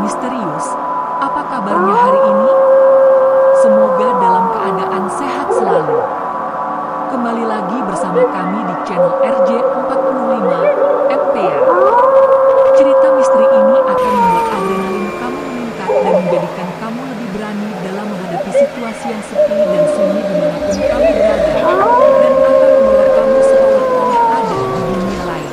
misterius. Apa kabarnya hari ini? Semoga dalam keadaan sehat selalu. Kembali lagi bersama kami di channel RJ45 FPA. Cerita misteri ini akan membuat adrenalin kamu meningkat dan menjadikan kamu lebih berani dalam menghadapi situasi yang sepi dan sunyi dimanapun kamu berada, dan akan membawa kamu seolah-olah ada di dunia lain.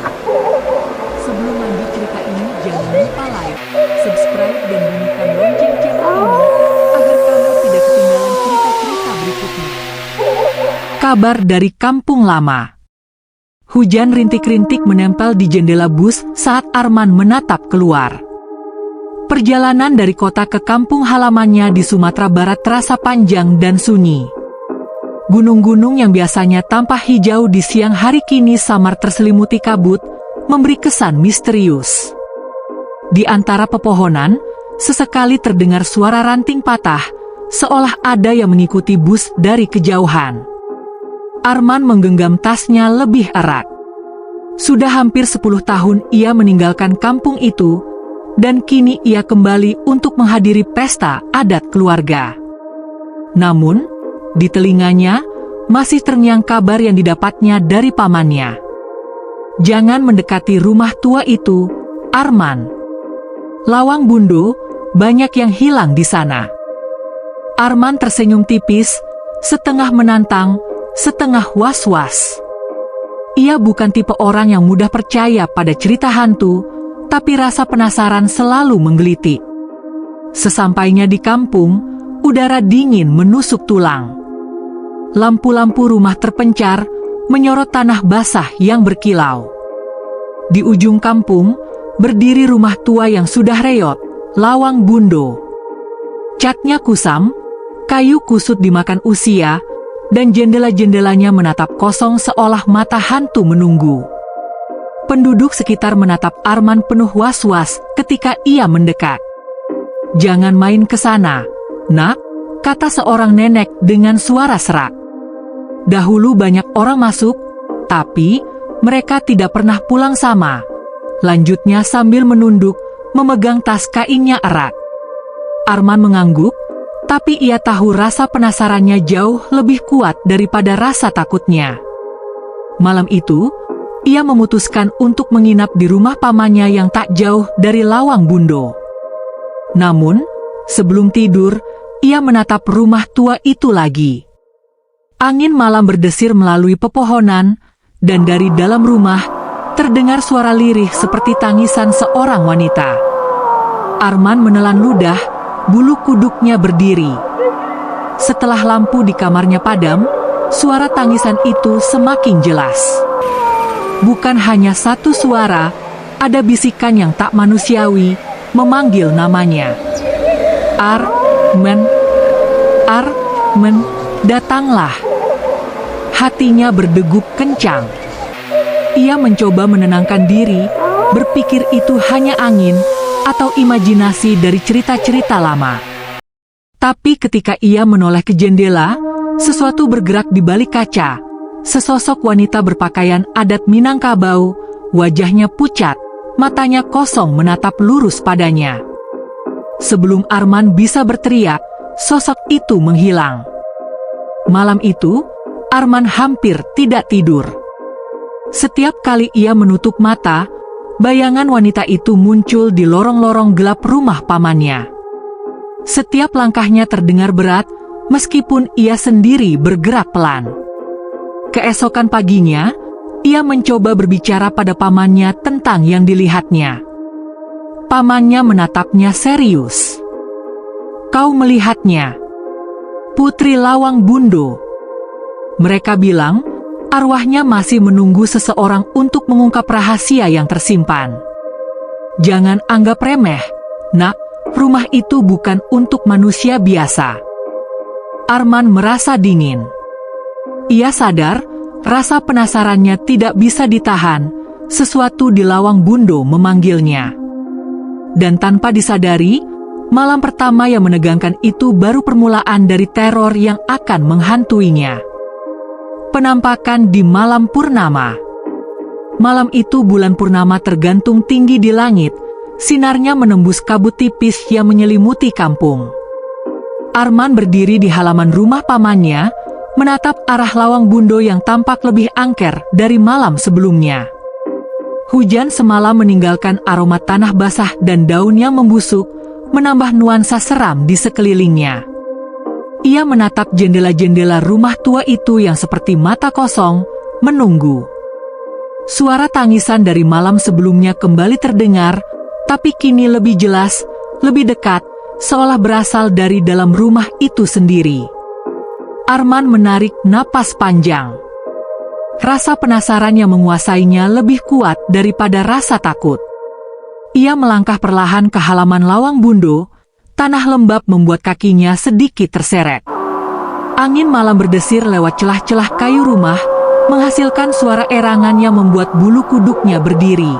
Sebelum lanjut cerita ini, jangan lupa like, subscribe, dan bunyikan lonceng channel ini agar kamu tidak ketinggalan cerita-cerita berikutnya. Kabar dari Kampung Lama. Hujan rintik-rintik menempel di jendela bus saat Arman menatap keluar. Perjalanan dari kota ke kampung halamannya di Sumatera Barat terasa panjang dan sunyi. Gunung-gunung yang biasanya tampak hijau di siang hari kini samar terselimuti kabut, memberi kesan misterius. Di antara pepohonan, sesekali terdengar suara ranting patah, seolah ada yang mengikuti bus dari kejauhan. Arman menggenggam tasnya lebih erat. Sudah hampir 10 tahun ia meninggalkan kampung itu, dan kini ia kembali untuk menghadiri pesta adat keluarga. Namun, di telinganya masih terngiang kabar yang didapatnya dari pamannya. Jangan mendekati rumah tua itu, Arman. Lawang Bundo, banyak yang hilang di sana. Arman tersenyum tipis, setengah menantang, setengah was-was. Ia bukan tipe orang yang mudah percaya pada cerita hantu, tapi rasa penasaran selalu menggelitik. Sesampainya di kampung, udara dingin menusuk tulang. Lampu-lampu rumah terpencar, menyorot tanah basah yang berkilau. Di ujung kampung, berdiri rumah tua yang sudah reot, Lawang Bundo. Catnya kusam, kayu kusut dimakan usia, dan jendela-jendelanya menatap kosong seolah mata hantu menunggu. Penduduk sekitar menatap Arman penuh was-was ketika ia mendekat. "Jangan main ke sana, nak," kata seorang nenek dengan suara serak. "Dahulu banyak orang masuk, tapi mereka tidak pernah pulang sama," lanjutnya sambil menunduk, memegang tas kainnya erat. Arman mengangguk, tapi ia tahu rasa penasarannya jauh lebih kuat daripada rasa takutnya. Malam itu, ia memutuskan untuk menginap di rumah pamannya yang tak jauh dari Lawang Bundo. Namun, sebelum tidur, ia menatap rumah tua itu lagi. Angin malam berdesir melalui pepohonan, dan dari dalam rumah, terdengar suara lirih seperti tangisan seorang wanita. Arman menelan ludah, bulu kuduknya berdiri. Setelah lampu di kamarnya padam, suara tangisan itu semakin jelas. Bukan hanya satu suara, ada bisikan yang tak manusiawi, memanggil namanya. "Arman, Arman, datanglah." Hatinya berdegup kencang. Ia mencoba menenangkan diri, berpikir itu hanya angin, atau imajinasi dari cerita-cerita lama. Tapi ketika ia menoleh ke jendela, sesuatu bergerak di balik kaca. Sesosok wanita berpakaian adat Minangkabau, wajahnya pucat, matanya kosong menatap lurus padanya. Sebelum Arman bisa berteriak, sosok itu menghilang. Malam itu, Arman hampir tidak tidur. Setiap kali ia menutup mata, bayangan wanita itu muncul di lorong-lorong gelap rumah pamannya. Setiap langkahnya terdengar berat, meskipun ia sendiri bergerak pelan. Keesokan paginya, ia mencoba berbicara pada pamannya tentang yang dilihatnya. Pamannya menatapnya serius. "Kau melihatnya, Putri Lawang Bundo." Mereka bilang, arwahnya masih menunggu seseorang untuk mengungkap rahasia yang tersimpan. "Jangan anggap remeh, nak, rumah itu bukan untuk manusia biasa." Arman merasa dingin. Ia sadar, rasa penasarannya tidak bisa ditahan, sesuatu di Lawang Bundo memanggilnya. Dan tanpa disadari, malam pertama yang menegangkan itu baru permulaan dari teror yang akan menghantuinya. Penampakan di malam purnama. Malam itu bulan purnama tergantung tinggi di langit, sinarnya menembus kabut tipis yang menyelimuti kampung. Arman berdiri di halaman rumah pamannya, menatap arah Lawang Bundo yang tampak lebih angker dari malam sebelumnya. Hujan semalam meninggalkan aroma tanah basah dan daun yang membusuk, menambah nuansa seram di sekelilingnya. Ia menatap jendela-jendela rumah tua itu yang seperti mata kosong, menunggu. Suara tangisan dari malam sebelumnya kembali terdengar, tapi kini lebih jelas, lebih dekat, seolah berasal dari dalam rumah itu sendiri. Arman menarik napas panjang. Rasa penasaran yang menguasainya lebih kuat daripada rasa takut. Ia melangkah perlahan ke halaman Lawang Bundo. Tanah lembab membuat kakinya sedikit terseret. Angin malam berdesir lewat celah-celah kayu rumah, menghasilkan suara erangan yang membuat bulu kuduknya berdiri.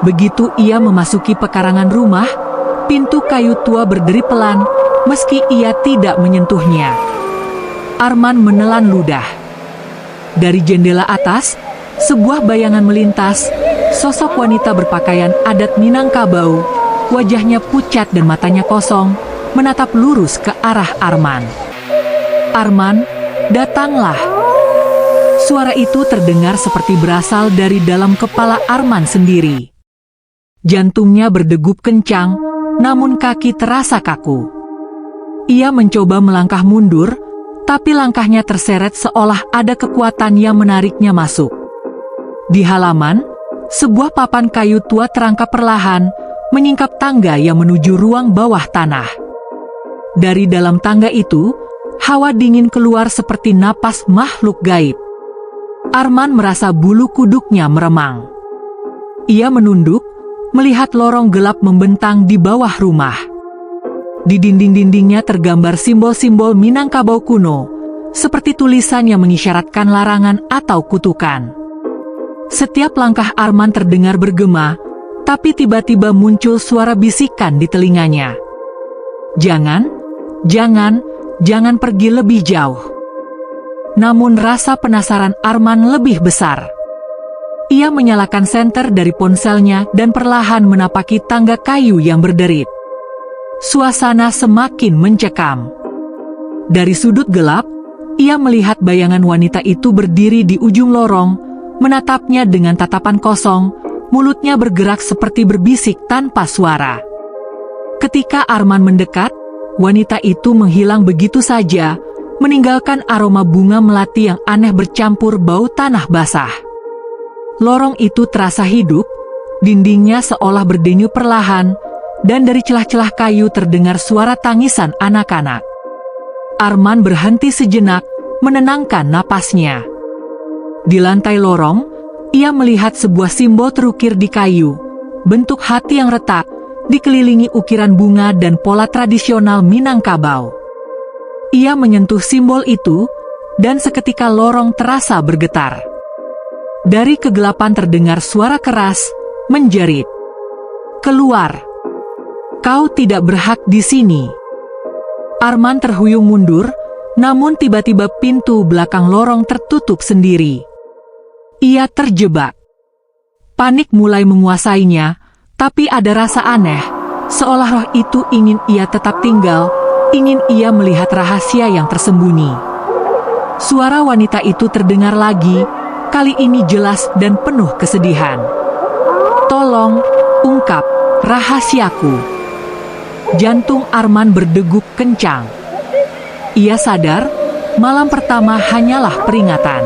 Begitu ia memasuki pekarangan rumah, pintu kayu tua berderi pelan, meski ia tidak menyentuhnya. Arman menelan ludah. Dari jendela atas, sebuah bayangan melintas, sosok wanita berpakaian adat Minangkabau, wajahnya pucat dan matanya kosong, menatap lurus ke arah Arman. "Arman, datanglah." Suara itu terdengar seperti berasal dari dalam kepala Arman sendiri. Jantungnya berdegup kencang, namun kaki terasa kaku. Ia mencoba melangkah mundur, tapi langkahnya terseret seolah ada kekuatan yang menariknya masuk. Di halaman, sebuah papan kayu tua terangkap perlahan, menyingkap tangga yang menuju ruang bawah tanah. Dari dalam tangga itu, hawa dingin keluar seperti napas makhluk gaib. Arman merasa bulu kuduknya meremang. Ia menunduk, melihat lorong gelap membentang di bawah rumah. Di dinding-dindingnya tergambar simbol-simbol Minangkabau kuno, seperti tulisan yang mengisyaratkan larangan atau kutukan. Setiap langkah Arman terdengar bergema, tapi tiba-tiba muncul suara bisikan di telinganya. "Jangan, jangan pergi lebih jauh." Namun rasa penasaran Arman lebih besar. Ia menyalakan senter dari ponselnya dan perlahan menapaki tangga kayu yang berderit. Suasana semakin mencekam. Dari sudut gelap, ia melihat bayangan wanita itu berdiri di ujung lorong, menatapnya dengan tatapan kosong, mulutnya bergerak seperti berbisik tanpa suara. Ketika Arman mendekat, wanita itu menghilang begitu saja, meninggalkan aroma bunga melati yang aneh bercampur bau tanah basah. Lorong itu terasa hidup, dindingnya seolah berdenyut perlahan, dan dari celah-celah kayu terdengar suara tangisan anak-anak. Arman berhenti sejenak, menenangkan napasnya. Di lantai lorong, ia melihat sebuah simbol terukir di kayu, bentuk hati yang retak, dikelilingi ukiran bunga dan pola tradisional Minangkabau. Ia menyentuh simbol itu, dan seketika lorong terasa bergetar. Dari kegelapan terdengar suara keras, menjerit. "Keluar! Kau tidak berhak di sini." Arman terhuyung mundur, namun tiba-tiba pintu belakang lorong tertutup sendiri. Ia terjebak. Panik mulai menguasainya, tapi ada rasa aneh, seolah roh itu ingin ia tetap tinggal, ingin ia melihat rahasia yang tersembunyi. Suara wanita itu terdengar lagi, kali ini jelas dan penuh kesedihan. "Tolong, ungkap rahasiaku." Jantung Arman berdegup kencang. Ia sadar, malam pertama hanyalah peringatan.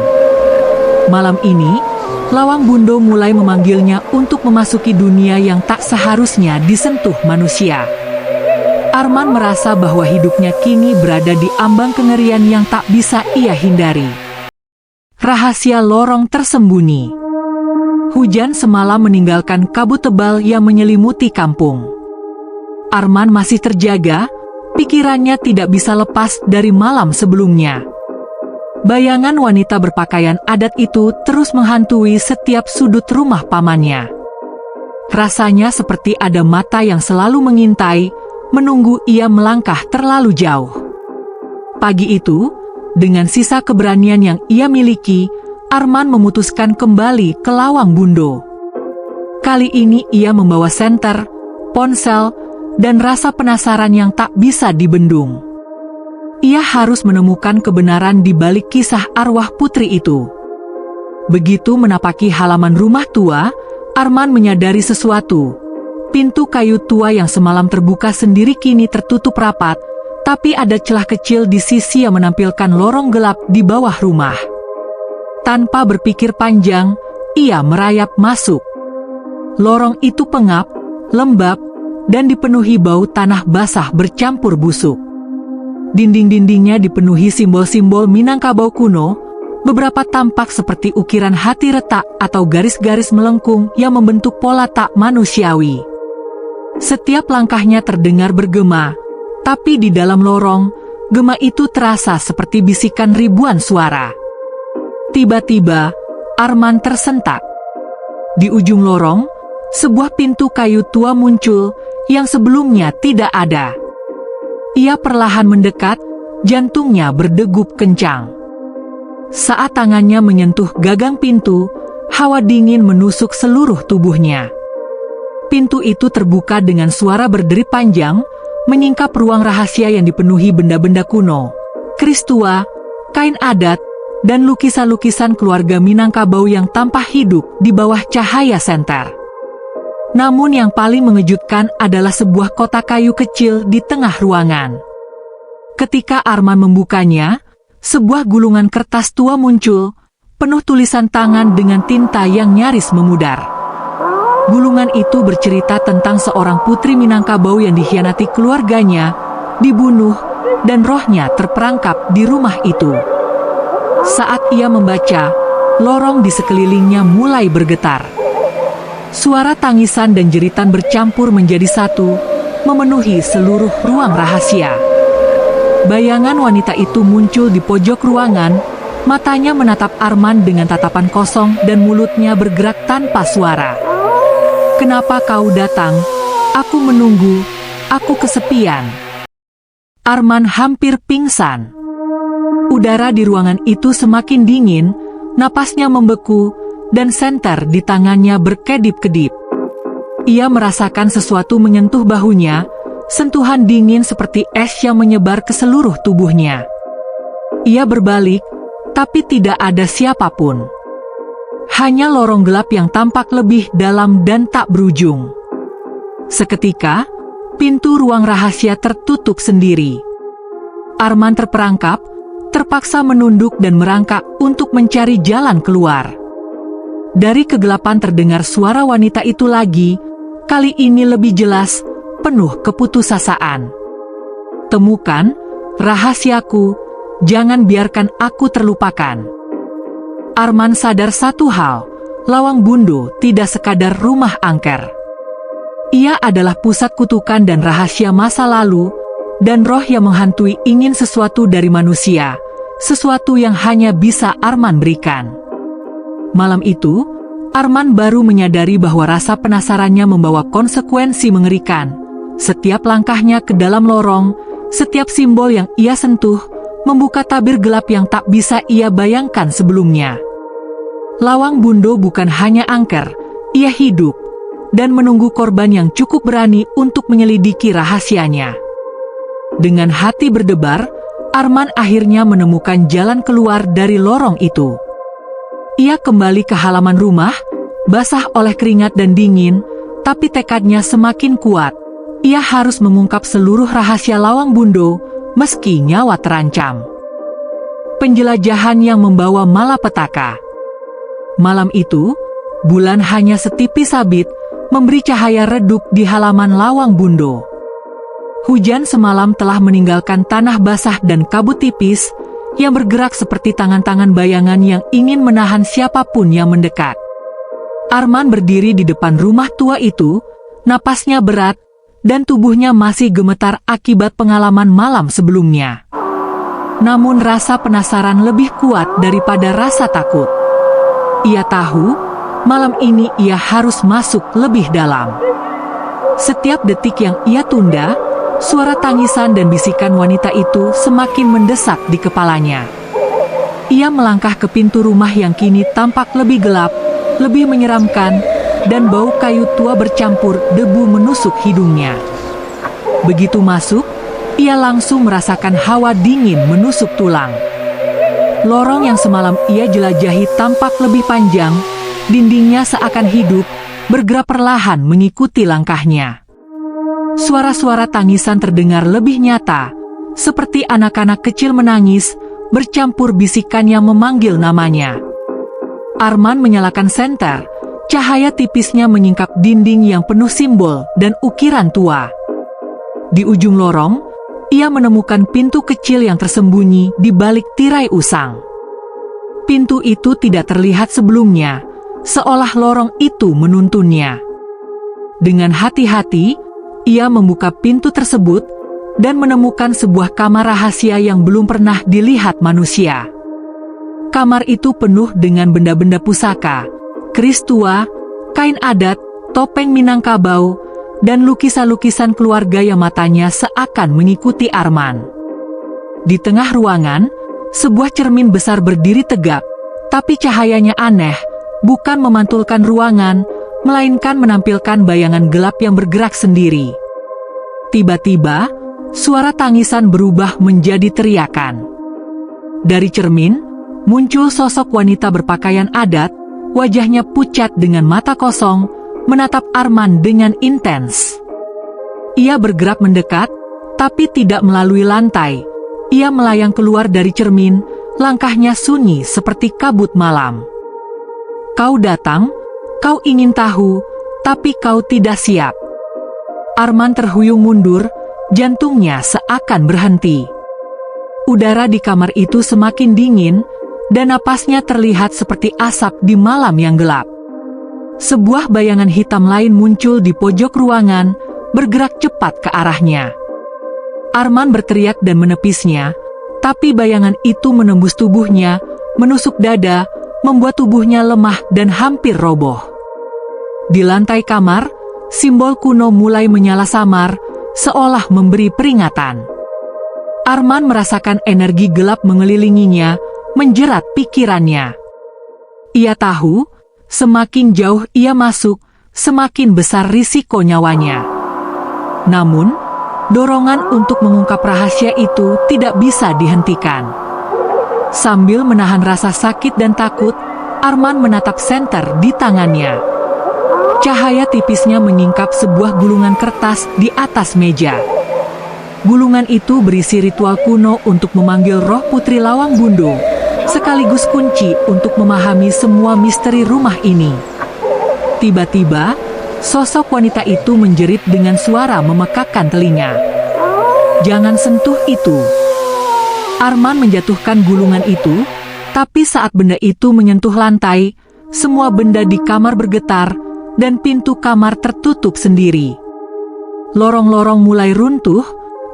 Malam ini, Lawang Bundo mulai memanggilnya untuk memasuki dunia yang tak seharusnya disentuh manusia. Arman merasa bahwa hidupnya kini berada di ambang kengerian yang tak bisa ia hindari. Rahasia lorong tersembunyi. Hujan semalam meninggalkan kabut tebal yang menyelimuti kampung. Arman masih terjaga, pikirannya tidak bisa lepas dari malam sebelumnya. Bayangan wanita berpakaian adat itu terus menghantui setiap sudut rumah pamannya. Rasanya seperti ada mata yang selalu mengintai, menunggu ia melangkah terlalu jauh. Pagi itu, dengan sisa keberanian yang ia miliki, Arman memutuskan kembali ke Lawang Bundo. Kali ini ia membawa senter, ponsel, dan rasa penasaran yang tak bisa dibendung. Ia harus menemukan kebenaran di balik kisah arwah putri itu. Begitu menapaki halaman rumah tua, Arman menyadari sesuatu. Pintu kayu tua yang semalam terbuka sendiri kini tertutup rapat, tapi ada celah kecil di sisi yang menampilkan lorong gelap di bawah rumah. Tanpa berpikir panjang, ia merayap masuk. Lorong itu pengap, lembab, dan dipenuhi bau tanah basah bercampur busuk. Dinding-dindingnya dipenuhi simbol-simbol Minangkabau kuno, beberapa tampak seperti ukiran hati retak atau garis-garis melengkung yang membentuk pola tak manusiawi. Setiap langkahnya terdengar bergema, tapi di dalam lorong, gema itu terasa seperti bisikan ribuan suara. Tiba-tiba, Arman tersentak. Di ujung lorong, sebuah pintu kayu tua muncul yang sebelumnya tidak ada. Ia perlahan mendekat, jantungnya berdegup kencang. Saat tangannya menyentuh gagang pintu, hawa dingin menusuk seluruh tubuhnya. Pintu itu terbuka dengan suara berderi panjang, menyingkap ruang rahasia yang dipenuhi benda-benda kuno, keris tua, kain adat, dan lukisan-lukisan keluarga Minangkabau yang tampak hidup di bawah cahaya senter. Namun yang paling mengejutkan adalah sebuah kotak kayu kecil di tengah ruangan. Ketika Arman membukanya, sebuah gulungan kertas tua muncul, penuh tulisan tangan dengan tinta yang nyaris memudar. Gulungan itu bercerita tentang seorang putri Minangkabau yang dikhianati keluarganya, dibunuh, dan rohnya terperangkap di rumah itu. Saat ia membaca, lorong di sekelilingnya mulai bergetar. Suara tangisan dan jeritan bercampur menjadi satu, memenuhi seluruh ruang rahasia. Bayangan wanita itu muncul di pojok ruangan, matanya menatap Arman dengan tatapan kosong dan mulutnya bergerak tanpa suara. "Kenapa kau datang? Aku menunggu, aku kesepian." Arman hampir pingsan. Udara di ruangan itu semakin dingin, napasnya membeku, dan senter di tangannya berkedip-kedip. Ia merasakan sesuatu menyentuh bahunya, sentuhan dingin seperti es yang menyebar ke seluruh tubuhnya. Ia berbalik, tapi tidak ada siapapun. Hanya lorong gelap yang tampak lebih dalam dan tak berujung. Seketika, pintu ruang rahasia tertutup sendiri. Arman terperangkap, terpaksa menunduk dan merangkak untuk mencari jalan keluar. Dari kegelapan terdengar suara wanita itu lagi, kali ini lebih jelas, penuh keputusasaan. "Temukan rahasiaku, jangan biarkan aku terlupakan." Arman sadar satu hal, Lawang Bundo tidak sekadar rumah angker. Ia adalah pusat kutukan dan rahasia masa lalu, dan roh yang menghantui ingin sesuatu dari manusia, sesuatu yang hanya bisa Arman berikan. Malam itu, Arman baru menyadari bahwa rasa penasarannya membawa konsekuensi mengerikan. Setiap langkahnya ke dalam lorong, setiap simbol yang ia sentuh, membuka tabir gelap yang tak bisa ia bayangkan sebelumnya. Lawang Bundo bukan hanya angker, ia hidup, dan menunggu korban yang cukup berani untuk menyelidiki rahasianya. Dengan hati berdebar, Arman akhirnya menemukan jalan keluar dari lorong itu. Ia kembali ke halaman rumah, basah oleh keringat dan dingin, tapi tekadnya semakin kuat. Ia harus mengungkap seluruh rahasia Lawang Bundo, meski nyawa terancam. Penjelajahan yang membawa malapetaka. Malam itu, bulan hanya setipis sabit, memberi cahaya redup di halaman Lawang Bundo. Hujan semalam telah meninggalkan tanah basah dan kabut tipis, yang bergerak seperti tangan-tangan bayangan yang ingin menahan siapapun yang mendekat. Arman berdiri di depan rumah tua itu, napasnya berat, dan tubuhnya masih gemetar akibat pengalaman malam sebelumnya. Namun rasa penasaran lebih kuat daripada rasa takut. Ia tahu, malam ini ia harus masuk lebih dalam. Setiap detik yang ia tunda, suara tangisan dan bisikan wanita itu semakin mendesak di kepalanya. Ia melangkah ke pintu rumah yang kini tampak lebih gelap, lebih menyeramkan, dan bau kayu tua bercampur debu menusuk hidungnya. Begitu masuk, ia langsung merasakan hawa dingin menusuk tulang. Lorong yang semalam ia jelajahi tampak lebih panjang, dindingnya seakan hidup, bergerak perlahan mengikuti langkahnya. Suara-suara tangisan terdengar lebih nyata, seperti anak-anak kecil menangis, bercampur bisikan yang memanggil namanya. Arman menyalakan senter, cahaya tipisnya menyingkap dinding yang penuh simbol dan ukiran tua. Di ujung lorong, ia menemukan pintu kecil yang tersembunyi di balik tirai usang. Pintu itu tidak terlihat sebelumnya, seolah lorong itu menuntunnya. Dengan hati-hati, ia membuka pintu tersebut dan menemukan sebuah kamar rahasia yang belum pernah dilihat manusia. Kamar itu penuh dengan benda-benda pusaka, keris tua, kain adat, topeng Minangkabau, dan lukisan-lukisan keluarga yang matanya seakan mengikuti Arman. Di tengah ruangan, sebuah cermin besar berdiri tegak, tapi cahayanya aneh, bukan memantulkan ruangan, melainkan menampilkan bayangan gelap yang bergerak sendiri. Tiba-tiba, suara tangisan berubah menjadi teriakan. Dari cermin, muncul sosok wanita berpakaian adat, wajahnya pucat dengan mata kosong, menatap Arman dengan intens. Ia bergerak mendekat, tapi tidak melalui lantai. Ia melayang keluar dari cermin, langkahnya sunyi seperti kabut malam. Kau datang, kau ingin tahu, tapi kau tidak siap. Arman terhuyung mundur, jantungnya seakan berhenti. Udara di kamar itu semakin dingin, dan napasnya terlihat seperti asap di malam yang gelap. Sebuah bayangan hitam lain muncul di pojok ruangan, bergerak cepat ke arahnya. Arman berteriak dan menepisnya, tapi bayangan itu menembus tubuhnya, menusuk dada, membuat tubuhnya lemah dan hampir roboh. Di lantai kamar, simbol kuno mulai menyala samar, seolah memberi peringatan. Arman merasakan energi gelap mengelilinginya, menjerat pikirannya. Ia tahu, semakin jauh ia masuk, semakin besar risiko nyawanya. Namun, dorongan untuk mengungkap rahasia itu tidak bisa dihentikan. Sambil menahan rasa sakit dan takut, Arman menatap senter di tangannya. Cahaya tipisnya menyingkap sebuah gulungan kertas di atas meja. Gulungan itu berisi ritual kuno untuk memanggil roh Putri Lawang Bundo, sekaligus kunci untuk memahami semua misteri rumah ini. Tiba-tiba, sosok wanita itu menjerit dengan suara memekakkan telinga. Jangan sentuh itu. Arman menjatuhkan gulungan itu, tapi saat benda itu menyentuh lantai, semua benda di kamar bergetar, dan pintu kamar tertutup sendiri. Lorong-lorong mulai runtuh,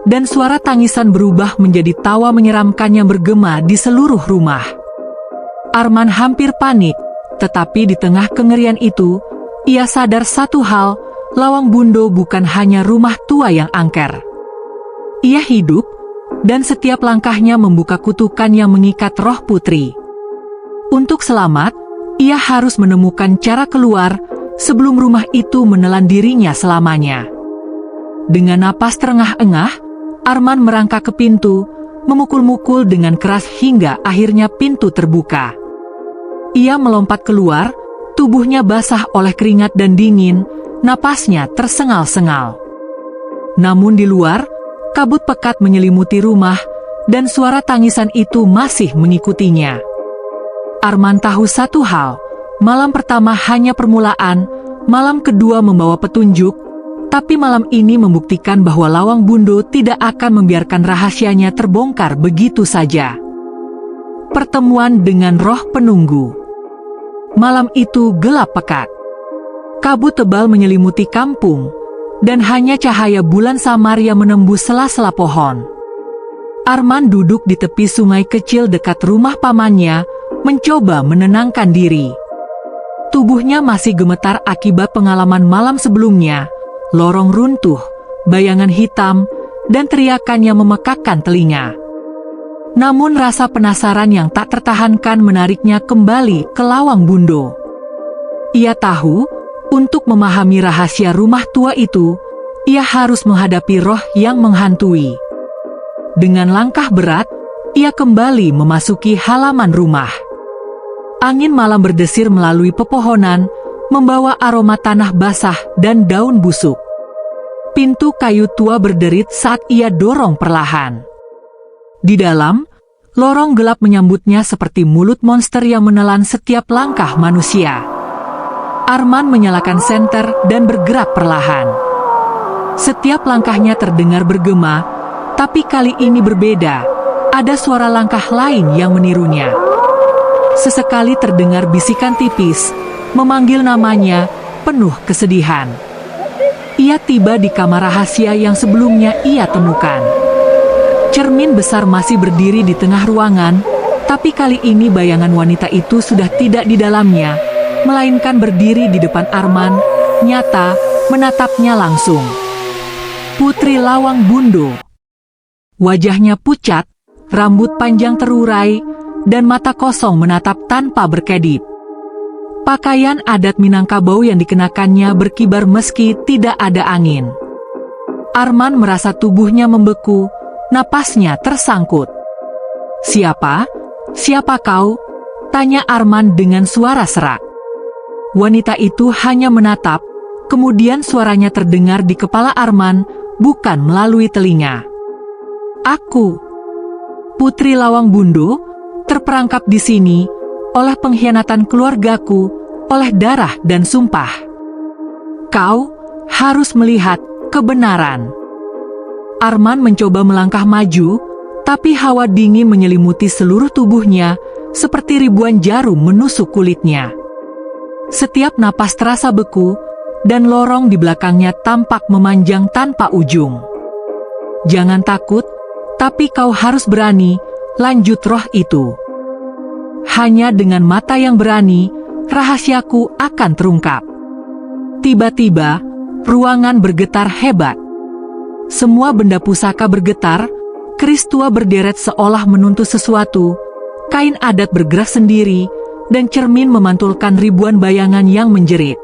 dan suara tangisan berubah menjadi tawa menyeramkan yang bergema di seluruh rumah. Arman hampir panik, tetapi di tengah kengerian itu, ia sadar satu hal, Lawang Bundo bukan hanya rumah tua yang angker. Ia hidup, dan setiap langkahnya membuka kutukan yang mengikat roh putri. Untuk selamat, ia harus menemukan cara keluar, sebelum rumah itu menelan dirinya selamanya. Dengan napas terengah-engah, Arman merangkak ke pintu, memukul-mukul dengan keras hingga akhirnya pintu terbuka. Ia melompat keluar, tubuhnya basah oleh keringat dan dingin, napasnya tersengal-sengal. Namun di luar, kabut pekat menyelimuti rumah, dan suara tangisan itu masih mengikutinya. Arman tahu satu hal, malam pertama hanya permulaan, malam kedua membawa petunjuk, tapi malam ini membuktikan bahwa Lawang Bundo tidak akan membiarkan rahasianya terbongkar begitu saja. Pertemuan dengan roh penunggu. Malam itu gelap pekat. Kabut tebal menyelimuti kampung, dan hanya cahaya bulan samar yang menembus sela-sela pohon. Arman duduk di tepi sungai kecil dekat rumah pamannya, mencoba menenangkan diri. Tubuhnya masih gemetar akibat pengalaman malam sebelumnya. Lorong runtuh, bayangan hitam, dan teriakan yang memekakkan telinga. Namun rasa penasaran yang tak tertahankan menariknya kembali ke Lawang Bundo. Ia tahu, Untuk memahami rahasia rumah tua itu, ia harus menghadapi roh yang menghantui. Dengan langkah berat, ia kembali memasuki halaman rumah. Angin malam berdesir melalui pepohonan, membawa aroma tanah basah dan daun busuk. Pintu kayu tua berderit saat ia dorong perlahan. Di dalam, lorong gelap menyambutnya seperti mulut monster yang menelan setiap langkah manusia. Arman menyalakan senter dan bergerak perlahan. Setiap langkahnya terdengar bergema, tapi kali ini berbeda. Ada suara langkah lain yang menirunya. Sesekali terdengar bisikan tipis, memanggil namanya, penuh kesedihan. Ia tiba di kamar rahasia yang sebelumnya ia temukan. Cermin besar masih berdiri di tengah ruangan, tapi kali ini bayangan wanita itu sudah tidak di dalamnya, melainkan berdiri di depan Arman, nyata, menatapnya langsung. Putri Lawang Bundo. Wajahnya pucat, rambut panjang terurai, dan mata kosong menatap tanpa berkedip. Pakaian adat Minangkabau yang dikenakannya berkibar meski tidak ada angin. Arman merasa tubuhnya membeku, napasnya tersangkut. "Siapa? Siapa kau?" tanya Arman dengan suara serak. Wanita itu hanya menatap, kemudian suaranya terdengar di kepala Arman, bukan melalui telinga. "Aku, Putri Lawang Bundo, terperangkap di sini, oleh pengkhianatan keluargaku, oleh darah dan sumpah. Kau harus melihat kebenaran." Arman mencoba melangkah maju, tapi hawa dingin menyelimuti seluruh tubuhnya, seperti ribuan jarum menusuk kulitnya. Setiap napas terasa beku, dan lorong di belakangnya tampak memanjang tanpa ujung. "Jangan takut, tapi kau harus berani," lanjut roh itu. "Hanya dengan mata yang berani, rahasiaku akan terungkap." Tiba-tiba, ruangan bergetar hebat. Semua benda pusaka bergetar, keris tua berderet seolah menuntut sesuatu, kain adat bergerak sendiri, dan cermin memantulkan ribuan bayangan yang menjerit.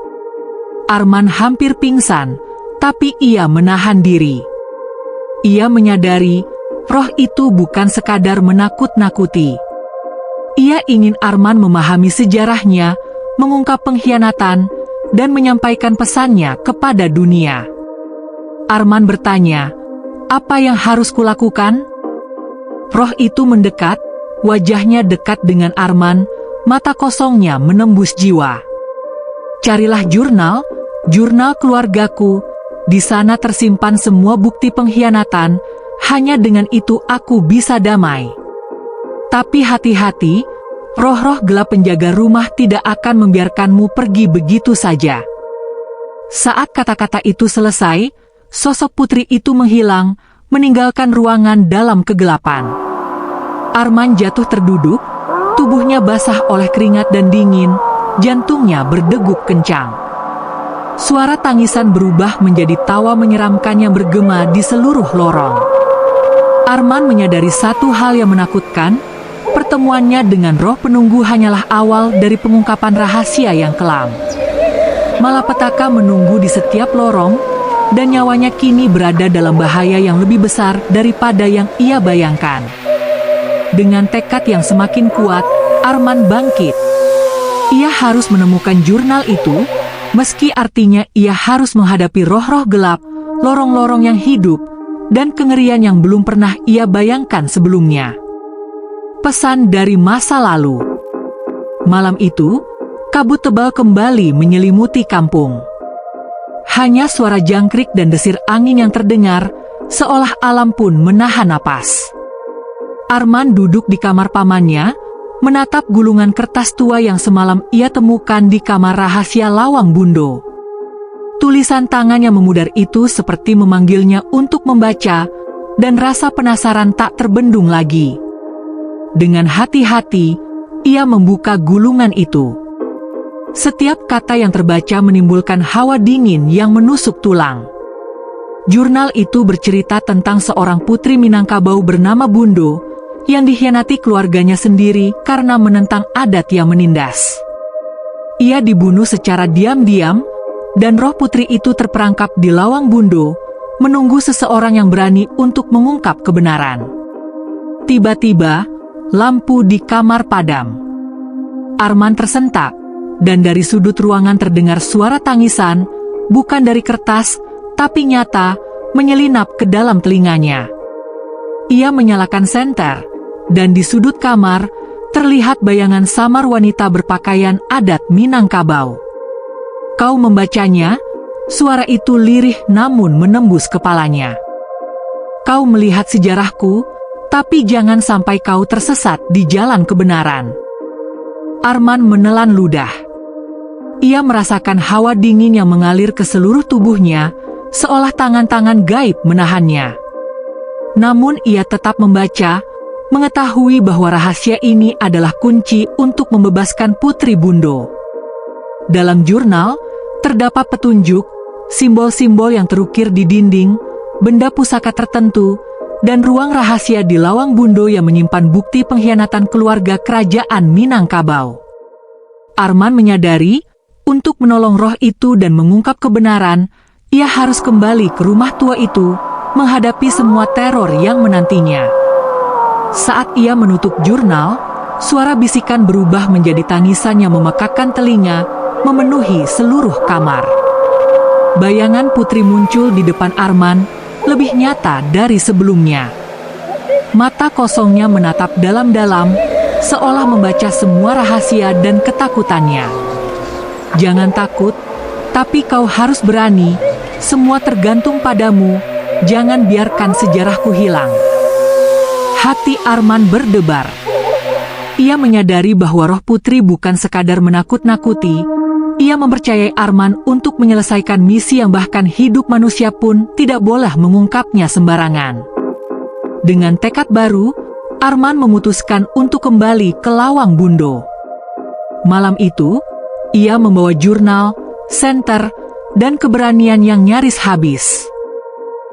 Arman hampir pingsan, tapi ia menahan diri. Ia menyadari, roh itu bukan sekadar menakut-nakuti. Ia ingin Arman memahami sejarahnya, mengungkap pengkhianatan, dan menyampaikan pesannya kepada dunia. Arman bertanya, "Apa yang harus kulakukan?" Roh itu mendekat, wajahnya dekat dengan Arman, mata kosongnya menembus jiwa. "Carilah jurnal keluargaku, di sana tersimpan semua bukti pengkhianatan, hanya dengan itu aku bisa damai. Tapi hati-hati, roh-roh gelap penjaga rumah tidak akan membiarkanmu pergi begitu saja." Saat kata-kata itu selesai, sosok putri itu menghilang, meninggalkan ruangan dalam kegelapan. Arman jatuh terduduk, tubuhnya basah oleh keringat dan dingin, jantungnya berdegup kencang. Suara tangisan berubah menjadi tawa menyeramkan yang bergema di seluruh lorong. Arman menyadari satu hal yang menakutkan, pertemuannya dengan roh penunggu hanyalah awal dari pengungkapan rahasia yang kelam. Malapetaka menunggu di setiap lorong, dan nyawanya kini berada dalam bahaya yang lebih besar daripada yang ia bayangkan. Dengan tekad yang semakin kuat, Arman bangkit. Ia harus menemukan jurnal itu, meski artinya ia harus menghadapi roh-roh gelap, lorong-lorong yang hidup, dan kengerian yang belum pernah ia bayangkan sebelumnya. Pesan dari masa lalu. Malam itu, kabut tebal kembali menyelimuti kampung. Hanya suara jangkrik dan desir angin yang terdengar, seolah alam pun menahan napas. Arman duduk di kamar pamannya, menatap gulungan kertas tua yang semalam ia temukan di kamar rahasia Lawang Bundo. Tulisan tangan yang memudar itu seperti memanggilnya untuk membaca, dan rasa penasaran tak terbendung lagi. Dengan hati-hati, ia membuka gulungan itu. Setiap kata yang terbaca menimbulkan hawa dingin yang menusuk tulang. Jurnal itu bercerita tentang seorang putri Minangkabau bernama Bundo, yang dikhianati keluarganya sendiri karena menentang adat yang menindas. Ia dibunuh secara diam-diam, dan roh putri itu terperangkap di lawang bundo, menunggu seseorang yang berani untuk mengungkap kebenaran. Tiba-tiba, lampu di kamar padam. Arman tersentak, dan dari sudut ruangan terdengar suara tangisan, bukan dari kertas, tapi nyata, menyelinap ke dalam telinganya. Ia menyalakan senter, dan di sudut kamar, terlihat bayangan samar wanita berpakaian adat Minangkabau. Kau membacanya? Suara itu lirih namun menembus kepalanya. Kau melihat sejarahku, tapi jangan sampai kau tersesat di jalan kebenaran. Arman menelan ludah. Ia merasakan hawa dingin yang mengalir ke seluruh tubuhnya, seolah tangan-tangan gaib menahannya. Namun ia tetap membaca, mengetahui bahwa rahasia ini adalah kunci untuk membebaskan Putri Bundo. Dalam jurnal, terdapat petunjuk, simbol-simbol yang terukir di dinding, benda pusaka tertentu, dan ruang rahasia di lawang bundo yang menyimpan bukti pengkhianatan keluarga kerajaan Minangkabau. Arman menyadari, untuk menolong roh itu dan mengungkap kebenaran, ia harus kembali ke rumah tua itu, menghadapi semua teror yang menantinya. Saat ia menutup jurnal, suara bisikan berubah menjadi tangisan yang memekakkan telinga, memenuhi seluruh kamar. Bayangan putri muncul di depan Arman, lebih nyata dari sebelumnya. Mata kosongnya menatap dalam-dalam, seolah membaca semua rahasia dan ketakutannya. Jangan takut, tapi kau harus berani, semua tergantung padamu, jangan biarkan sejarahku hilang. Hati Arman berdebar. Ia menyadari bahwa roh putri bukan sekadar menakut-nakuti. Ia mempercayai Arman untuk menyelesaikan misi yang bahkan hidup manusia pun tidak boleh mengungkapnya sembarangan. Dengan tekad baru, Arman memutuskan untuk kembali ke lawang bundo. Malam itu, ia membawa jurnal, senter, dan keberanian yang nyaris habis.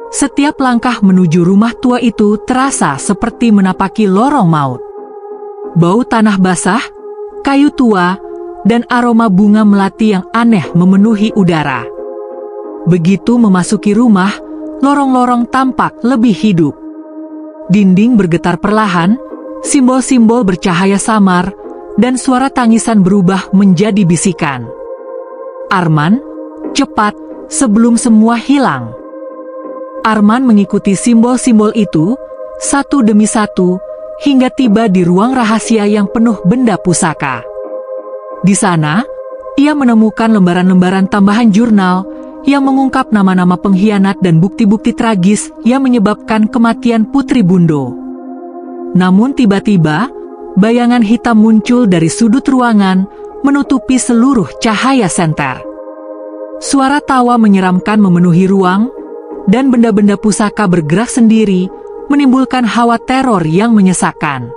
Setiap langkah menuju rumah tua itu terasa seperti menapaki lorong maut. Bau tanah basah, kayu tua, dan aroma bunga melati yang aneh memenuhi udara. Begitu memasuki rumah, lorong-lorong tampak lebih hidup. Dinding bergetar perlahan, simbol-simbol bercahaya samar, dan suara tangisan berubah menjadi bisikan. Arman, cepat, sebelum semua hilang. Arman mengikuti simbol-simbol itu, satu demi satu, hingga tiba di ruang rahasia yang penuh benda pusaka. Di sana, ia menemukan lembaran-lembaran tambahan jurnal yang mengungkap nama-nama pengkhianat dan bukti-bukti tragis yang menyebabkan kematian Putri Bundo. Namun tiba-tiba, bayangan hitam muncul dari sudut ruangan, menutupi seluruh cahaya senter. Suara tawa menyeramkan memenuhi ruang, dan benda-benda pusaka bergerak sendiri, menimbulkan hawa teror yang menyesakkan.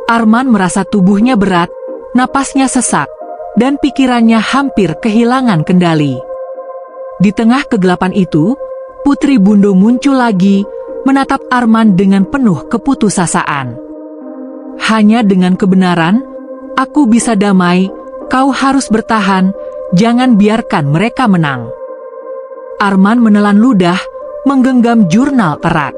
Arman merasa tubuhnya berat, napasnya sesak, dan pikirannya hampir kehilangan kendali. Di tengah kegelapan itu, Putri Bundo muncul lagi, menatap Arman dengan penuh keputusasaan. Hanya dengan kebenaran, aku bisa damai, kau harus bertahan, jangan biarkan mereka menang. Arman menelan ludah, menggenggam jurnal erat.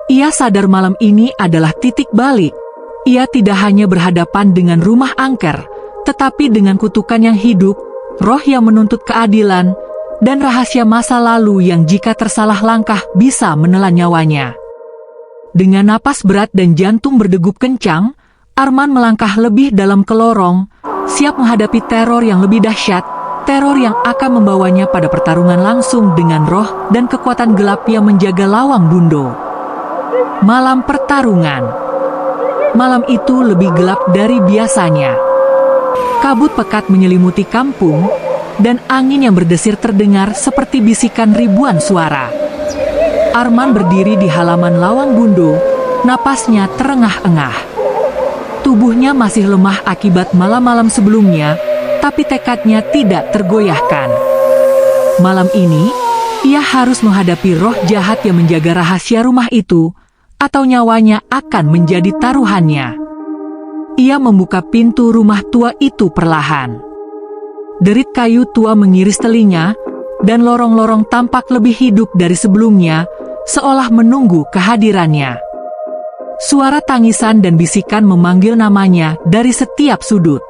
Ia sadar malam ini adalah titik balik. Ia tidak hanya berhadapan dengan rumah angker, tetapi dengan kutukan yang hidup, roh yang menuntut keadilan, dan rahasia masa lalu yang jika tersalah langkah bisa menelan nyawanya. Dengan napas berat dan jantung berdegup kencang, Arman melangkah lebih dalam ke lorong, siap menghadapi teror yang lebih dahsyat, teror yang akan membawanya pada pertarungan langsung dengan roh dan kekuatan gelap yang menjaga lawang bundo. Malam pertarungan. Malam itu lebih gelap dari biasanya. Kabut pekat menyelimuti kampung, dan angin yang berdesir terdengar seperti bisikan ribuan suara. Arman berdiri di halaman lawang bundo, napasnya terengah-engah. Tubuhnya masih lemah akibat malam-malam sebelumnya, tapi tekadnya tidak tergoyahkan. Malam ini, ia harus menghadapi roh jahat yang menjaga rahasia rumah itu, atau nyawanya akan menjadi taruhannya. Ia membuka pintu rumah tua itu perlahan. Derit kayu tua mengiris telinga, dan lorong-lorong tampak lebih hidup dari sebelumnya, seolah menunggu kehadirannya. Suara tangisan dan bisikan memanggil namanya dari setiap sudut.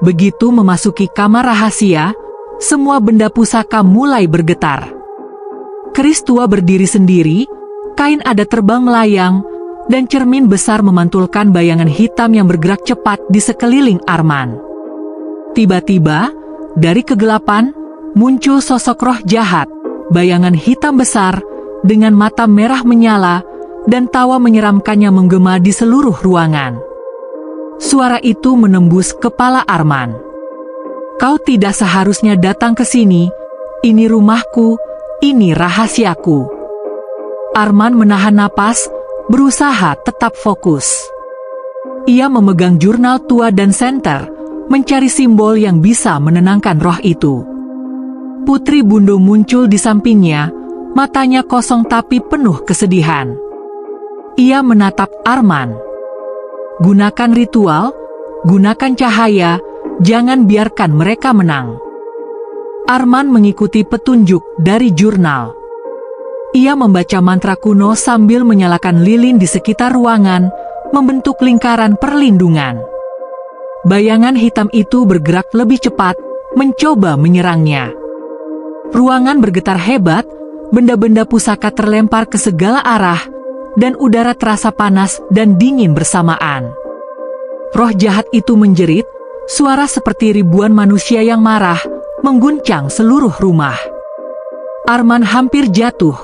Begitu memasuki kamar rahasia, semua benda pusaka mulai bergetar. Keris tua berdiri sendiri, kain adat terbang melayang, dan cermin besar memantulkan bayangan hitam yang bergerak cepat di sekeliling Arman. Tiba-tiba, dari kegelapan, muncul sosok roh jahat, bayangan hitam besar, dengan mata merah menyala, dan tawa menyeramkannya menggema di seluruh ruangan. Suara itu menembus kepala Arman. "Kau tidak seharusnya datang ke sini, ini rumahku, ini rahasiaku." Arman menahan napas, berusaha tetap fokus. Ia memegang jurnal tua dan senter, mencari simbol yang bisa menenangkan roh itu. Putri Bundo muncul di sampingnya, matanya kosong tapi penuh kesedihan. Ia menatap Arman. "Gunakan ritual, gunakan cahaya, jangan biarkan mereka menang." Arman mengikuti petunjuk dari jurnal. Ia membaca mantra kuno sambil menyalakan lilin di sekitar ruangan, membentuk lingkaran perlindungan. Bayangan hitam itu bergerak lebih cepat, mencoba menyerangnya. Ruangan bergetar hebat, benda-benda pusaka terlempar ke segala arah, dan udara terasa panas dan dingin bersamaan. Roh jahat itu menjerit, suara seperti ribuan manusia yang marah, mengguncang seluruh rumah. Arman hampir jatuh,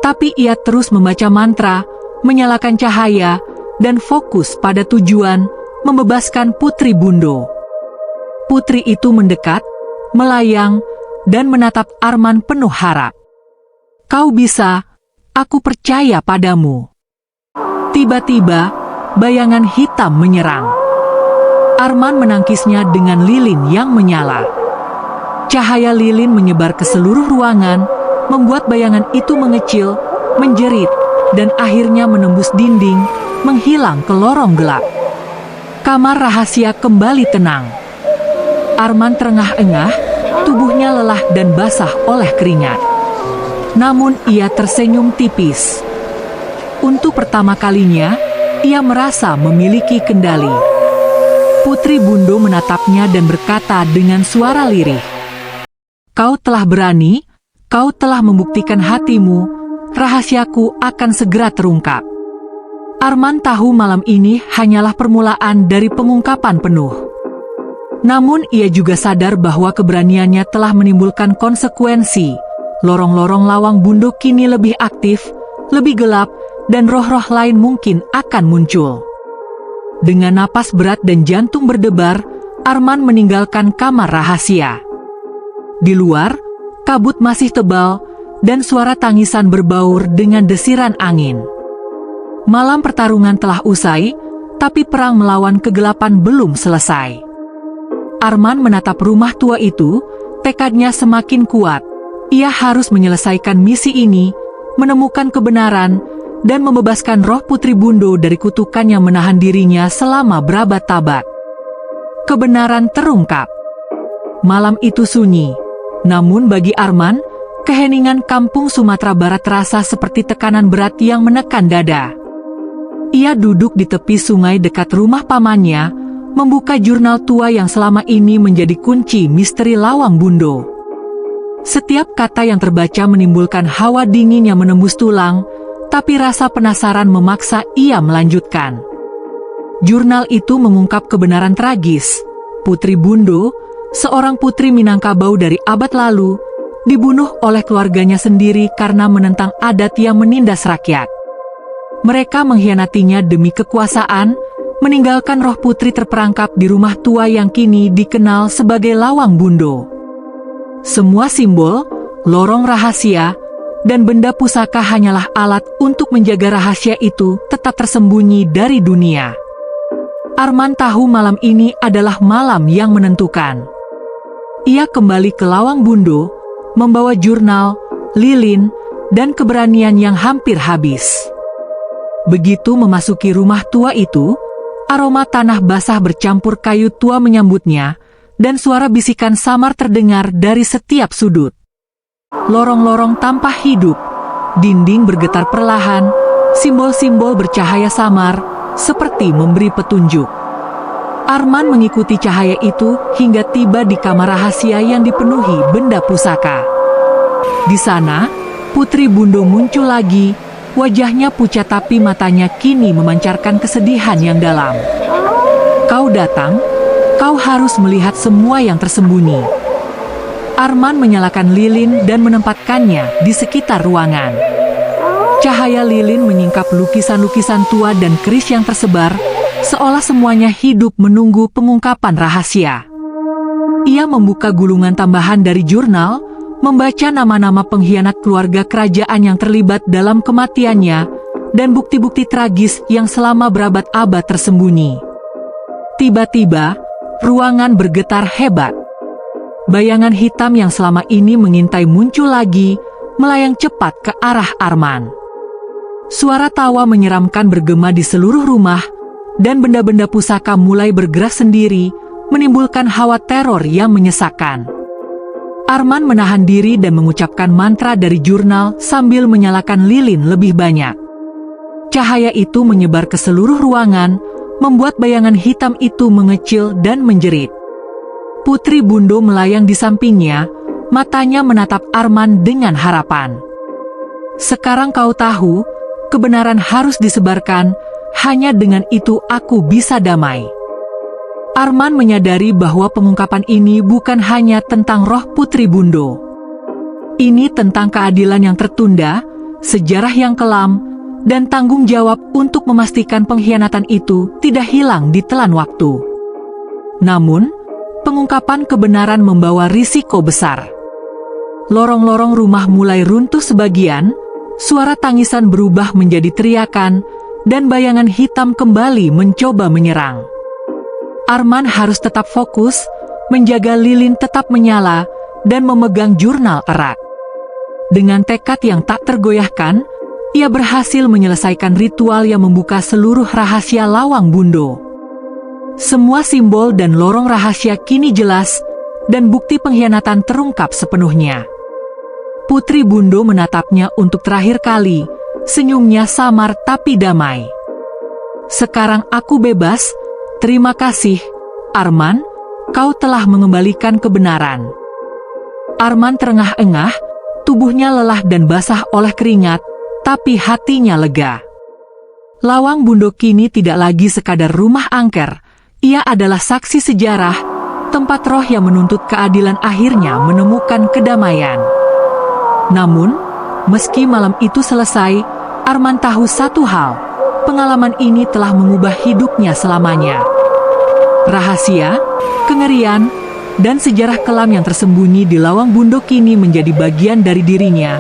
tapi ia terus membaca mantra, menyalakan cahaya, dan fokus pada tujuan, membebaskan Putri Bundo. Putri itu mendekat, melayang, dan menatap Arman penuh harap. "Kau bisa, aku percaya padamu." Tiba-tiba, bayangan hitam menyerang. Arman menangkisnya dengan lilin yang menyala. Cahaya lilin menyebar ke seluruh ruangan, membuat bayangan itu mengecil, menjerit, dan akhirnya menembus dinding, menghilang ke lorong gelap. Kamar rahasia kembali tenang. Arman terengah-engah, tubuhnya lelah dan basah oleh keringat. Namun ia tersenyum tipis. Untuk pertama kalinya, ia merasa memiliki kendali. Putri Bundo menatapnya dan berkata dengan suara lirih, "Kau telah berani, kau telah membuktikan hatimu, rahasiaku akan segera terungkap." Arman tahu malam ini hanyalah permulaan dari pengungkapan penuh. Namun ia juga sadar bahwa keberaniannya telah menimbulkan konsekuensi. Lorong-lorong lawang Bundo kini lebih aktif, lebih gelap, dan roh-roh lain mungkin akan muncul. Dengan napas berat dan jantung berdebar, Arman meninggalkan kamar rahasia. Di luar, kabut masih tebal, dan suara tangisan berbaur dengan desiran angin. Malam pertarungan telah usai, tapi perang melawan kegelapan belum selesai. Arman menatap rumah tua itu, tekadnya semakin kuat. Ia harus menyelesaikan misi ini, menemukan kebenaran, dan membebaskan roh Putri Bundo dari kutukan yang menahan dirinya selama berabad-abad. Kebenaran terungkap. Malam itu sunyi, namun bagi Arman, keheningan kampung Sumatera Barat terasa seperti tekanan berat yang menekan dada. Ia duduk di tepi sungai dekat rumah pamannya, membuka jurnal tua yang selama ini menjadi kunci misteri lawang Bundo. Setiap kata yang terbaca menimbulkan hawa dingin yang menembus tulang, tapi rasa penasaran memaksa ia melanjutkan. Jurnal itu mengungkap kebenaran tragis. Putri Bundo, seorang putri Minangkabau dari abad lalu, dibunuh oleh keluarganya sendiri karena menentang adat yang menindas rakyat. Mereka mengkhianatinya demi kekuasaan, meninggalkan roh putri terperangkap di rumah tua yang kini dikenal sebagai Lawang Bundo. Semua simbol, lorong rahasia, dan benda pusaka hanyalah alat untuk menjaga rahasia itu tetap tersembunyi dari dunia. Arman tahu malam ini adalah malam yang menentukan. Ia kembali ke Lawang Bundo, membawa jurnal, lilin, dan keberanian yang hampir habis. Begitu memasuki rumah tua itu, aroma tanah basah bercampur kayu tua menyambutnya, dan suara bisikan samar terdengar dari setiap sudut. Lorong-lorong tanpa hidup, dinding bergetar perlahan, simbol-simbol bercahaya samar, seperti memberi petunjuk. Arman mengikuti cahaya itu hingga tiba di kamar rahasia yang dipenuhi benda pusaka. Di sana, Putri Bundo muncul lagi, wajahnya pucat tapi matanya kini memancarkan kesedihan yang dalam. Kau datang, kau harus melihat semua yang tersembunyi. Arman menyalakan lilin dan menempatkannya di sekitar ruangan. Cahaya lilin menyingkap lukisan-lukisan tua dan keris yang tersebar, seolah semuanya hidup menunggu pengungkapan rahasia. Ia membuka gulungan tambahan dari jurnal, membaca nama-nama pengkhianat keluarga kerajaan yang terlibat dalam kematiannya, dan bukti-bukti tragis yang selama berabad-abad tersembunyi. Tiba-tiba, ruangan bergetar hebat. Bayangan hitam yang selama ini mengintai muncul lagi, melayang cepat ke arah Arman. Suara tawa menyeramkan bergema di seluruh rumah, dan benda-benda pusaka mulai bergerak sendiri, menimbulkan hawa teror yang menyesakkan. Arman menahan diri dan mengucapkan mantra dari jurnal sambil menyalakan lilin lebih banyak. Cahaya itu menyebar ke seluruh ruangan, membuat bayangan hitam itu mengecil dan menjerit. Putri Bundo melayang di sampingnya, matanya menatap Arman dengan harapan. Sekarang kau tahu, kebenaran harus disebarkan, hanya dengan itu aku bisa damai. Arman menyadari bahwa pengungkapan ini bukan hanya tentang roh Putri Bundo. Ini tentang keadilan yang tertunda, sejarah yang kelam, dan tanggung jawab untuk memastikan pengkhianatan itu tidak hilang ditelan waktu. Namun, pengungkapan kebenaran membawa risiko besar. Lorong-lorong rumah mulai runtuh sebagian, suara tangisan berubah menjadi teriakan, dan bayangan hitam kembali mencoba menyerang. Arman harus tetap fokus, menjaga lilin tetap menyala, dan memegang jurnal erat. Dengan tekad yang tak tergoyahkan, ia berhasil menyelesaikan ritual yang membuka seluruh rahasia Lawang Bundo. Semua simbol dan lorong rahasia kini jelas, dan bukti pengkhianatan terungkap sepenuhnya. Putri Bundo menatapnya untuk terakhir kali, senyumnya samar tapi damai. Sekarang aku bebas. Terima kasih, Arman, kau telah mengembalikan kebenaran. Arman terengah-engah, tubuhnya lelah dan basah oleh keringat, tapi hatinya lega. Lawang Bundo kini tidak lagi sekadar rumah angker, ia adalah saksi sejarah, tempat roh yang menuntut keadilan akhirnya menemukan kedamaian. Namun, meski malam itu selesai, Arman tahu satu hal, pengalaman ini telah mengubah hidupnya selamanya. Rahasia, kengerian, dan sejarah kelam yang tersembunyi di Lawang Bundo kini menjadi bagian dari dirinya,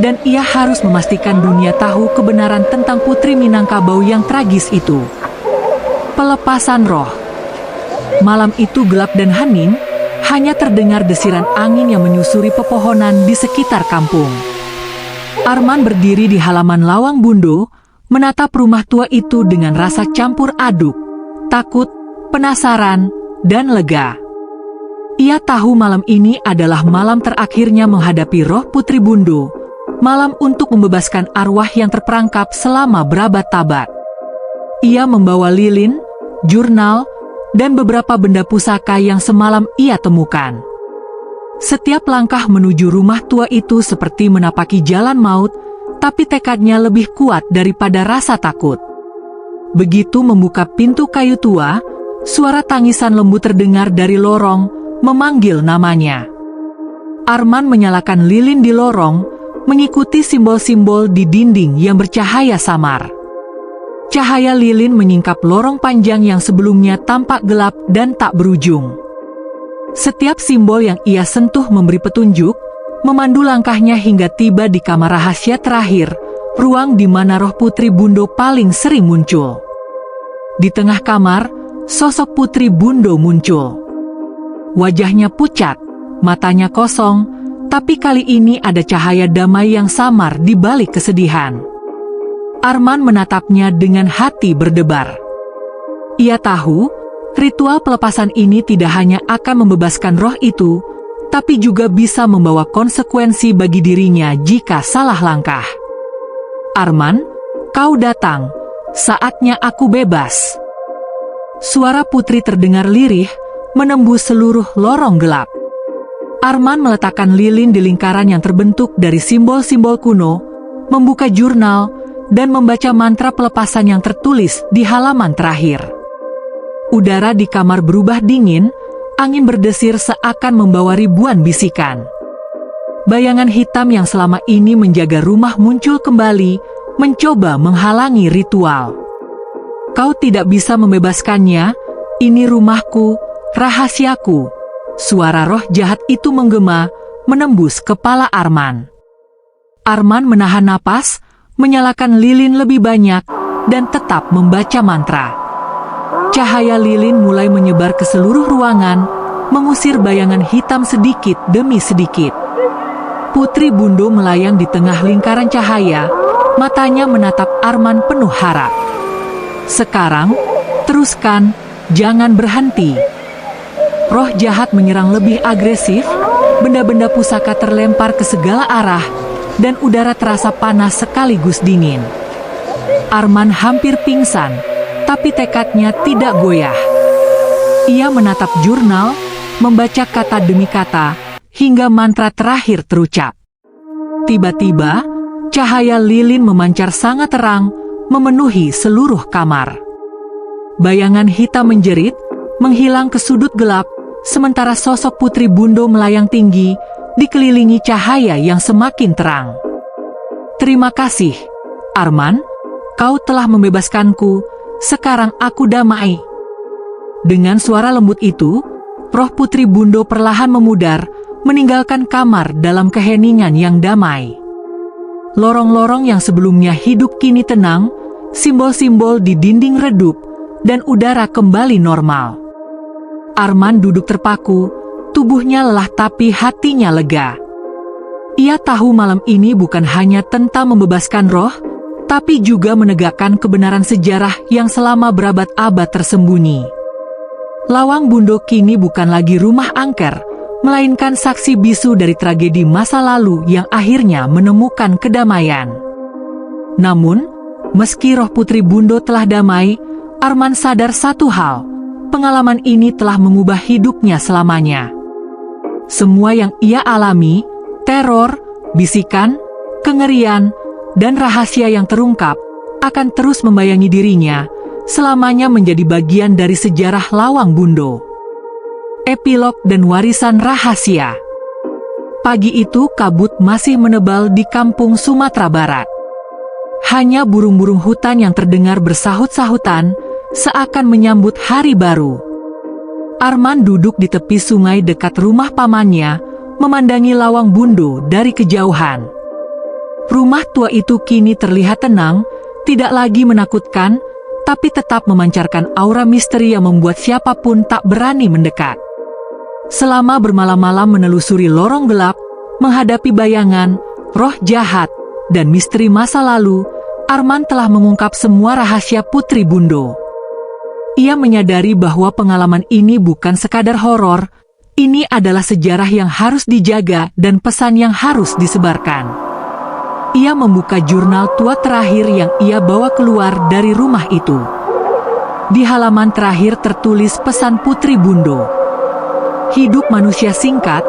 dan ia harus memastikan dunia tahu kebenaran tentang Putri Minangkabau yang tragis itu. Pelepasan roh. Malam itu gelap dan hening, hanya terdengar desiran angin yang menyusuri pepohonan di sekitar kampung. Arman berdiri di halaman Lawang Bundo, menatap rumah tua itu dengan rasa campur aduk, takut, penasaran, dan lega. Ia tahu malam ini adalah malam terakhirnya menghadapi roh Putri Bundo, malam untuk membebaskan arwah yang terperangkap selama berabad-abad. Ia membawa lilin, jurnal, dan beberapa benda pusaka yang semalam ia temukan. Setiap langkah menuju rumah tua itu seperti menapaki jalan maut, tapi tekadnya lebih kuat daripada rasa takut. Begitu membuka pintu kayu tua, suara tangisan lembu terdengar dari lorong, memanggil namanya. Arman menyalakan lilin di lorong, mengikuti simbol-simbol di dinding yang bercahaya samar. Cahaya lilin menyingkap lorong panjang yang sebelumnya tampak gelap dan tak berujung. Setiap simbol yang ia sentuh memberi petunjuk, memandu langkahnya hingga tiba di kamar rahasia terakhir, ruang di mana roh Putri Bundo paling sering muncul. Di tengah kamar, sosok Putri Bundo muncul. Wajahnya pucat, matanya kosong, tapi kali ini ada cahaya damai yang samar di balik kesedihan. Arman menatapnya dengan hati berdebar. Ia tahu, Ritual pelepasan ini tidak hanya akan membebaskan roh itu, tapi juga bisa membawa konsekuensi bagi dirinya jika salah langkah. Arman, kau datang. Saatnya aku bebas. Suara putri terdengar lirih, menembus seluruh lorong gelap. Arman meletakkan lilin di lingkaran yang terbentuk dari simbol-simbol kuno, membuka jurnal, dan membaca mantra pelepasan yang tertulis di halaman terakhir. Udara di kamar berubah dingin, angin berdesir seakan membawa ribuan bisikan. Bayangan hitam yang selama ini menjaga rumah muncul kembali, mencoba menghalangi ritual. Kau tidak bisa membebaskannya, ini rumahku, rahasiaku. Suara roh jahat itu menggema, menembus kepala Arman. Arman menahan napas, menyalakan lilin lebih banyak, dan tetap membaca mantra. Cahaya lilin mulai menyebar ke seluruh ruangan, mengusir bayangan hitam sedikit demi sedikit. Putri Bundo melayang di tengah lingkaran cahaya, matanya menatap Arman penuh harap. Sekarang, teruskan, jangan berhenti. Roh jahat menyerang lebih agresif, benda-benda pusaka terlempar ke segala arah, dan udara terasa panas sekaligus dingin. Arman hampir pingsan, tapi tekadnya tidak goyah. Ia menatap jurnal, membaca kata demi kata, hingga mantra terakhir terucap. Tiba-tiba, cahaya lilin memancar sangat terang, memenuhi seluruh kamar. Bayangan hitam menjerit, menghilang ke sudut gelap, sementara sosok Putri Bundo melayang tinggi, dikelilingi cahaya yang semakin terang. Terima kasih, Arman, kau telah membebaskanku, sekarang aku damai. Dengan suara lembut itu, roh Putri Bundo perlahan memudar, meninggalkan kamar dalam keheningan yang damai. Lorong-lorong yang sebelumnya hidup kini tenang, simbol-simbol di dinding redup, dan udara kembali normal. Arman duduk terpaku, tubuhnya lelah tapi hatinya lega. Ia tahu malam ini bukan hanya tentang membebaskan roh, tapi juga menegakkan kebenaran sejarah yang selama berabad-abad tersembunyi. Lawang Bundo kini bukan lagi rumah angker, melainkan saksi bisu dari tragedi masa lalu yang akhirnya menemukan kedamaian. Namun, meski roh Putri Bundo telah damai, Arman sadar satu hal, pengalaman ini telah mengubah hidupnya selamanya. Semua yang ia alami, teror, bisikan, kengerian, dan rahasia yang terungkap, akan terus membayangi dirinya, selamanya menjadi bagian dari sejarah Lawang Bundo. Epilog dan warisan rahasia. Pagi itu kabut masih menebal di kampung Sumatera Barat. Hanya burung-burung hutan yang terdengar bersahut-sahutan, seakan menyambut hari baru. Arman duduk di tepi sungai dekat rumah pamannya, memandangi Lawang Bundo dari kejauhan. Rumah tua itu kini terlihat tenang, tidak lagi menakutkan, tapi tetap memancarkan aura misteri yang membuat siapapun tak berani mendekat. Selama bermalam-malam menelusuri lorong gelap, menghadapi bayangan, roh jahat, dan misteri masa lalu, Arman telah mengungkap semua rahasia Putri Bundo. Ia menyadari bahwa pengalaman ini bukan sekadar horor, ini adalah sejarah yang harus dijaga dan pesan yang harus disebarkan. Ia membuka jurnal tua terakhir yang ia bawa keluar dari rumah itu. Di halaman terakhir tertulis pesan Putri Bundo. Hidup manusia singkat,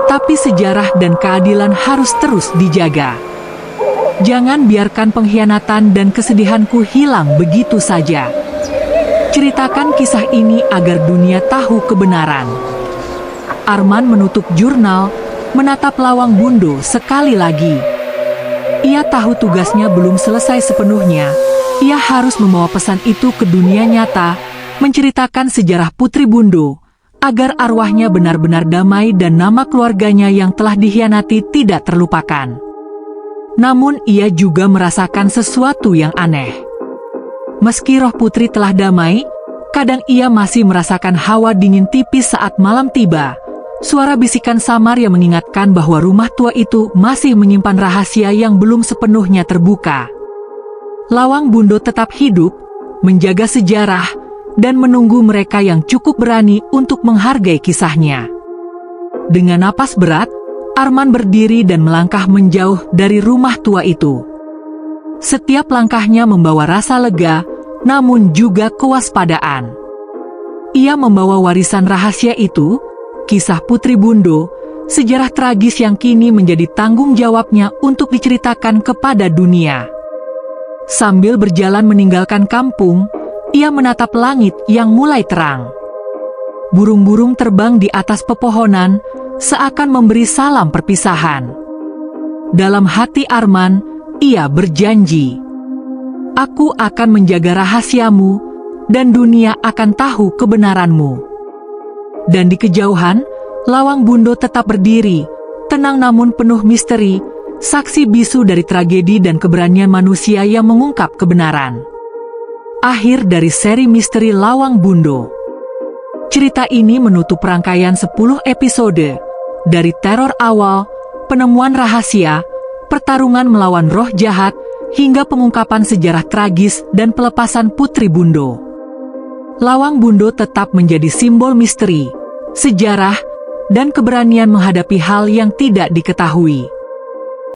tapi sejarah dan keadilan harus terus dijaga. Jangan biarkan pengkhianatan dan kesedihanku hilang begitu saja. Ceritakan kisah ini agar dunia tahu kebenaran. Arman menutup jurnal, menatap Lawang Bundo sekali lagi. Ia tahu tugasnya belum selesai sepenuhnya. Ia harus membawa pesan itu ke dunia nyata, menceritakan sejarah Putri Bundo, agar arwahnya benar-benar damai dan nama keluarganya yang telah dikhianati tidak terlupakan. Namun ia juga merasakan sesuatu yang aneh. Meski roh putri telah damai, kadang ia masih merasakan hawa dingin tipis saat malam tiba. Suara bisikan samar yang mengingatkan bahwa rumah tua itu masih menyimpan rahasia yang belum sepenuhnya terbuka. Lawang Bundo tetap hidup, menjaga sejarah, dan menunggu mereka yang cukup berani untuk menghargai kisahnya. Dengan napas berat, Arman berdiri dan melangkah menjauh dari rumah tua itu. Setiap langkahnya membawa rasa lega, namun juga kewaspadaan. Ia membawa warisan rahasia itu, kisah Putri Bundo, sejarah tragis yang kini menjadi tanggung jawabnya untuk diceritakan kepada dunia. Sambil berjalan meninggalkan kampung, ia menatap langit yang mulai terang. Burung-burung terbang di atas pepohonan, seakan memberi salam perpisahan. Dalam hati Arman, ia berjanji, "Aku akan menjaga rahasiamu, dan dunia akan tahu kebenaranmu." Dan di kejauhan, Lawang Bundo tetap berdiri, tenang namun penuh misteri, saksi bisu dari tragedi dan keberanian manusia yang mengungkap kebenaran. Akhir dari seri misteri Lawang Bundo. Cerita ini menutup rangkaian 10 episode, dari teror awal, penemuan rahasia, pertarungan melawan roh jahat, hingga pengungkapan sejarah tragis dan pelepasan Putri Bundo. Lawang Bundo tetap menjadi simbol misteri, sejarah, dan keberanian menghadapi hal yang tidak diketahui.